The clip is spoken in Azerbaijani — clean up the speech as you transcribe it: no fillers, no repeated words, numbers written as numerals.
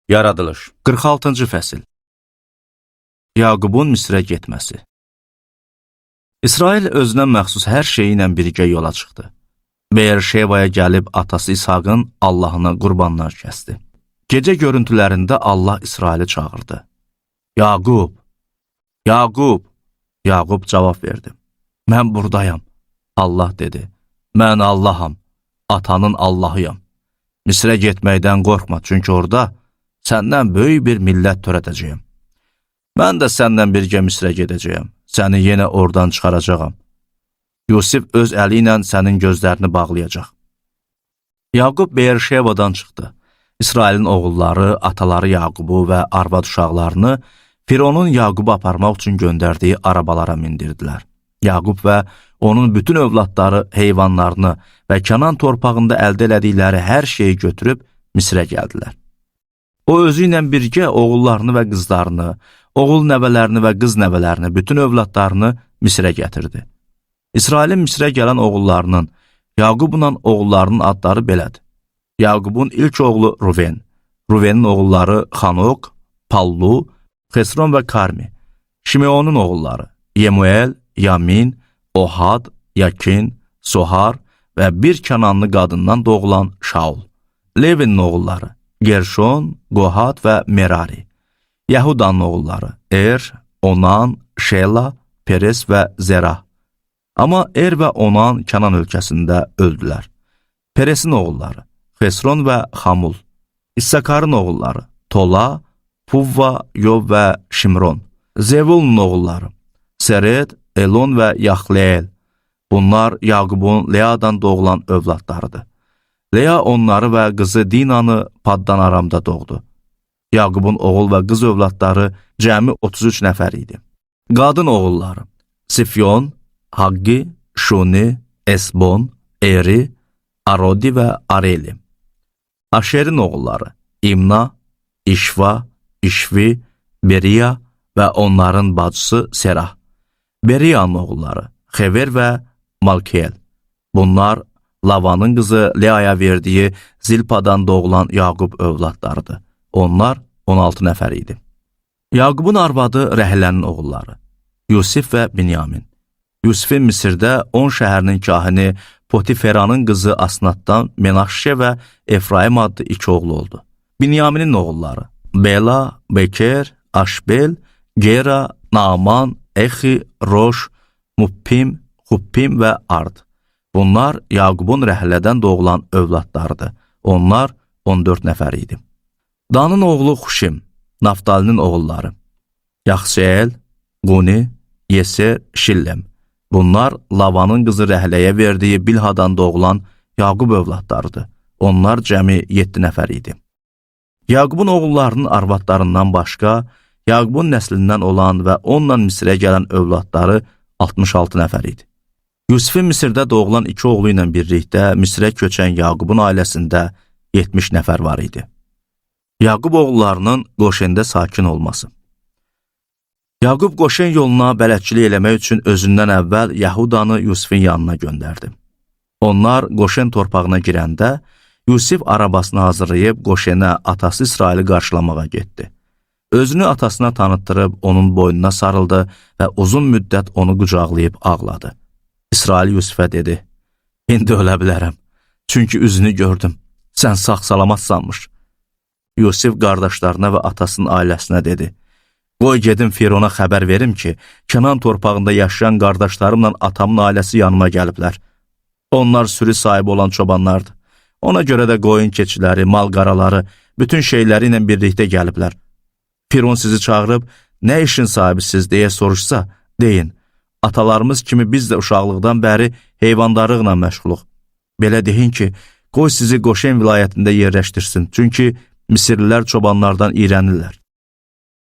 Yaradılış 46-cı fəsil. Yaqubun Misrə getməsi. İsrail özünə məxsus hər şeyi ilə birgə yola çıxdı. Beer-Şevaya gəlib atası İshaqın Allahına qurbanlar kəsdi. Gecə görüntülərində Allah İsraili çağırdı. Yaqub, Yaqub. Yaqub cavab verdi. Mən buradayam. Allah dedi. Mən Allaham, atanın Allahıyam. Misrə getməkdən qorxma, çünki orada səndən böyük bir millət törədəcəyəm. Mən də səndən birgə Misrə gedəcəyəm. Səni yenə oradan çıxaracağam. Yusif öz əli ilə sənin gözlərini bağlayacaq. Yaqub Beer-Şevadan çıxdı. İsrailin oğulları, ataları Yaqubu və arvad uşaqlarını Fironun Yaqubu aparmaq üçün göndərdiyi arabalara mindirdilər. Yaqub və onun bütün övladları heyvanlarını və Kənan torpağında əldə elədikləri hər şeyi götürüb Misrə gəldilər. O özü ilə birgə oğullarını və qızlarını, oğul nəvələrini və qız nəvələrini, bütün övladlarını Misrə gətirdi. İsrailin Misrə gələn oğullarının, Yaqubla oğullarının adları belədir. Yaqubun ilk oğlu Ruven, Ruvenin oğulları Xanok, Pallu, Xesron və Karmi, Şimeonun oğulları Yemuel, Yamin, Ohad, Yakin, Sohar və bir Kənanlı qadından doğulan Şaul, Levinin oğulları Gerşon, Qohat və Merari, Yahudanın oğulları Er, Onan, Şela, Peres və Zerah. Amma Er və Onan Kənan ölkəsində öldülər. Peresin oğulları Xesron və Xamul, İssakarın oğulları Tola, Puvva, Yov və Şimron, Zevulun oğulları Sered, Elon və Yaxleel. Bunlar Yaqubun Leadan doğulan övladlarıdır. Lea onları və qızı Dinanı Paddan Aramda doğdu. Yaqubun oğul və qız övladları cəmi 33 nəfər idi. Qadın oğulları Sifyon, Haggi, Şuni, Esbon, Eri, Arodi və Areli. Aşerin oğulları İmna, İşva, İşvi, Beriya və onların bacısı Serah. Beriyanın oğulları Xever və Malkiel. Bunlar Lavanın qızı Leaya verdiyi Zilpadan doğulan Yaqub övladlarıdır. Onlar 16 nəfər idi. Yaqubun arvadı Rəhlənin oğulları Yusif və Binyamin. Yusifin Misirdə 10 şəhərinin kahini Potiferanın qızı Asnatdan Menaşşe və Efraim adlı 2 oğlu oldu. Binyaminin oğulları Bela, Beker, Aşbel, Gera, Naaman, Exi, Roş, Muppim, Huppim və Ard. Bunlar Yaqubun Rəhlədən doğulan övladlarıdır. Onlar 14 nəfər idi. Danın oğlu Xuşim, Naftalinin oğulları Yaxseel, Quni, Yeser, Şillem. Bunlar Lavanın qızı Rəhləyə verdiyi Bilhadan doğulan Yaqub övladlarıdır. Onlar cəmi 7 nəfər idi. Yaqubun oğullarının arvadlarından başqa, Yaqubun nəslindən olan və onunla Misrə gələn övladları 66 nəfər idi. Yusifin Misirdə doğulan 2 oğlu ilə birlikdə Misrə köçən Yaqubun ailəsində 70 nəfər var idi. Yaqub oğullarının Qoşendə sakin olması. Yaqub Qoşen yoluna bələdçilik eləmək üçün özündən əvvəl Yahudanı Yusifin yanına göndərdi. Onlar Qoşen torpağına girəndə, Yusif arabasını hazırlayıb Qoşenə atası İsraili qarşılamağa getdi. Özünü atasına tanıtdırıb onun boynuna sarıldı və uzun müddət onu qucaqlayıb ağladı. İsrail Yusifə dedi, indi ölə bilərəm, çünki üzünü gördüm, sən sağ-salamat sanmış. Yusif qardaşlarına və atasının ailəsinə dedi, qoy gedim Firona xəbər verim ki, Kənan torpağında yaşayan qardaşlarımla atamın ailəsi yanıma gəliblər. Onlar sürü sahibi olan çobanlardır. Ona görə də qoyun keçiləri, mal qaraları, bütün şeyləri ilə birlikdə gəliblər. Firon sizi çağırıb, nə işin sahibisiz deyə soruşsa, deyin, atalarımız kimi biz də uşaqlıqdan bəri heyvandarlıqla məşğuluq. Belə deyin ki, qoy sizi Qoşen vilayətində yerləşdirsin, çünki Misirlilər çobanlardan iyrənirlər.